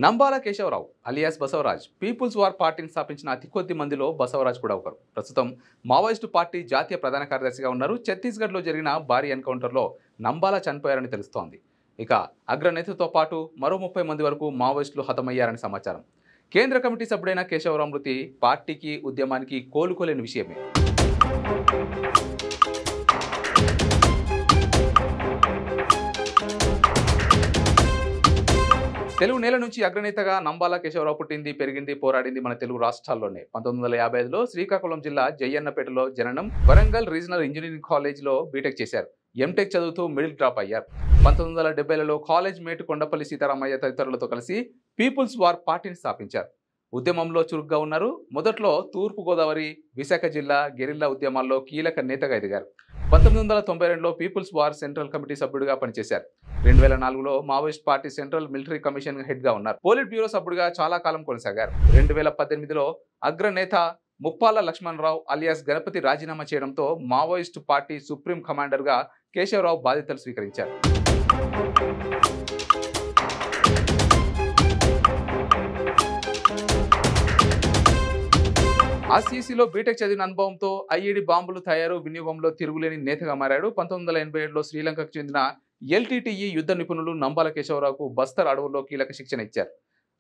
Nambala Keshava Rao alias Basavaraj people's war పార్టీని స్థాపించిన అతి కొద్ది మందిలో బసవరాజ్ కూడా ఒకరు. ప్రస్తుతం మావోయిస్టు పార్టీ జాతీయ ప్రధాన కార్యదర్శిగా ఉన్నారు. ఛత్తీస్గఢ్లో జరిగిన భారీ ఎన్కౌంటర్లో నంబాల చనిపోయారని తెలుస్తోంది. ఇక అగ్రనేతతో పాటు మరో 30 మంది వరకు మావోయిస్టులు హతమయ్యారని సమాచారం. కేంద్ర కమిటీ సభ్యుడైన కేశవరావు మృతి పార్టీకి ఉద్యమానికి కోలుకోలేని విషయమే. తెలుగు నేల నుంచి అగ్రనేతగా నంబాల కేశవరావు పుట్టింది, పెరిగింది, పోరాడింది మన తెలుగు రాష్ట్రాల్లోనే. 1955లో శ్రీకాకుళం జిల్లా జయ్యన్నపేటలో జననం. వరంగల్ రీజనల్ ఇంజనీరింగ్ కాలేజ్లో బీటెక్ చేశారు. ఎంటెక్ చదువుతూ మిడిల్ డ్రాప్ అయ్యారు. 1970లలో కాలేజ్ మేట్ కొండపల్లి సీతారామయ్య తదితరులతో కలిసి పీపుల్స్ వార్ పార్టీని స్థాపించారు. ఉద్యమంలో చురుగ్గా ఉన్నారు. మొదట్లో తూర్పు గోదావరి, విశాఖ జిల్లా గెరిల్లా ఉద్యమాల్లో కీలక నేతగా ఎదిగారు. 1992లో పీపుల్స్ వార్ సెంట్రల్ కమిటీ సభ్యుడిగా పనిచేశారు. 2004లో Maoist party central military commission హెడ్గా ఉన్నారు. పోలిట్ బ్యూరో సభ్యుడిగా చాలా కాలం కొనసాగారు. 2018లో అగ్రనేత ముప్పాల లక్ష్మణరావు అలియాస్ గణపతి రాజీనామా చేయడంతో మావోయిస్ట్ పార్టీ సుప్రీం కమాండర్గా కేశవరావు బాధ్యతలు స్వీకరించారు. ఆర్సీసీలో బీటెక్ చదివిన అనుభవంతో ఐఈడీ బాంబులు తయారు, వినియోగంలో తిరుగులేని నేతగా మారాడు. 1987లో శ్రీలంకకు చెందిన ఎల్టీటీఈ యుద్ధ నిపుణులు నంబాల కేశవరావుకు బస్తర్ అడవుల్లో కీలక శిక్షణ ఇచ్చారు.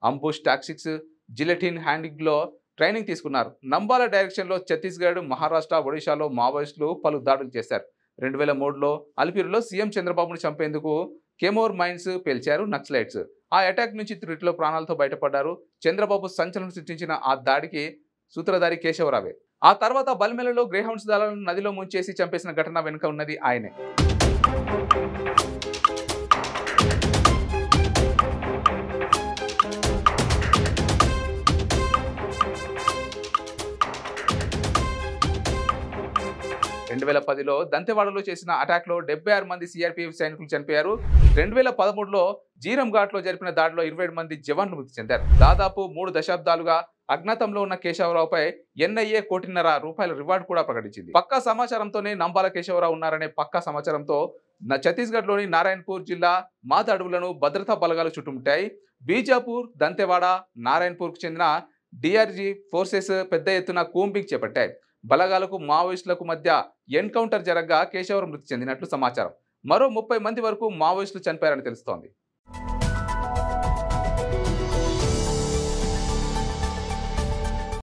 అంబుష్ టాక్టిక్స్, జిలెటిన్ హ్యాండింగ్లో ట్రైనింగ్ తీసుకున్నారు. నంబాల డైరెక్షన్లో ఛత్తీస్గఢ్, మహారాష్ట్ర, ఒడిశాలో మావోయిస్టులు పలు దాడులు చేశారు. 2003లో అలిపిరిలో సీఎం చంద్రబాబును చంపేందుకు కెమోర్ మైన్స్ పేల్చారు నక్సలైట్స్. ఆ అటాక్ నుంచి త్రుటిలో ప్రాణాలతో బయటపడ్డారు. చంద్రబాబు సంచలనం సృష్టించిన ఆ దాడికి సూత్రధారి కేశవరావే. ఆ తర్వాత బల్మెలలో గ్రేహౌండ్స్ దళాలను నదిలో ముంచేసి చంపేసిన ఘటన వెనుక ఉన్నది ఆయనే. రెండు 2010లో దంతెవాడలో చేసిన అటాక్లో 76 మంది సిఆర్పీఎఫ్ సైనికులు చనిపోయారు. 2013లో జీరం ఘాట్లో జరిపిన దాడిలో 27 మంది జవాన్లు మృతి చెందారు. దాదాపు 3 దశాబ్దాలుగా అజ్ఞాతంలో ఉన్న కేశవరావుపై ఎన్ఐఏ ₹1.5 కోటి రివార్డు కూడా ప్రకటించింది. పక్కా సమాచారంతోనే నంబాల కేశవరావు ఉన్నారనే పక్కా సమాచారంతో ఛత్తీస్గఢ్లోని నారాయణపూర్ జిల్లా మాత అడవులను భద్రతా బలగాలు చుట్టుముట్టాయి. బీజాపూర్, దంతెవాడ, నారాయణపూర్కు చెందిన డిఆర్జీ ఫోర్సెస్ పెద్ద ఎత్తున కూంబింగ్ చేపట్టాయి. బలగాలకు మావోయిస్టులకు మధ్య ఎన్కౌంటర్ జరగగా కేశవరావు మృతి చెందినట్లు సమాచారం. మరో 30 మంది వరకు మావోయిస్టులు చనిపోయారని తెలుస్తోంది.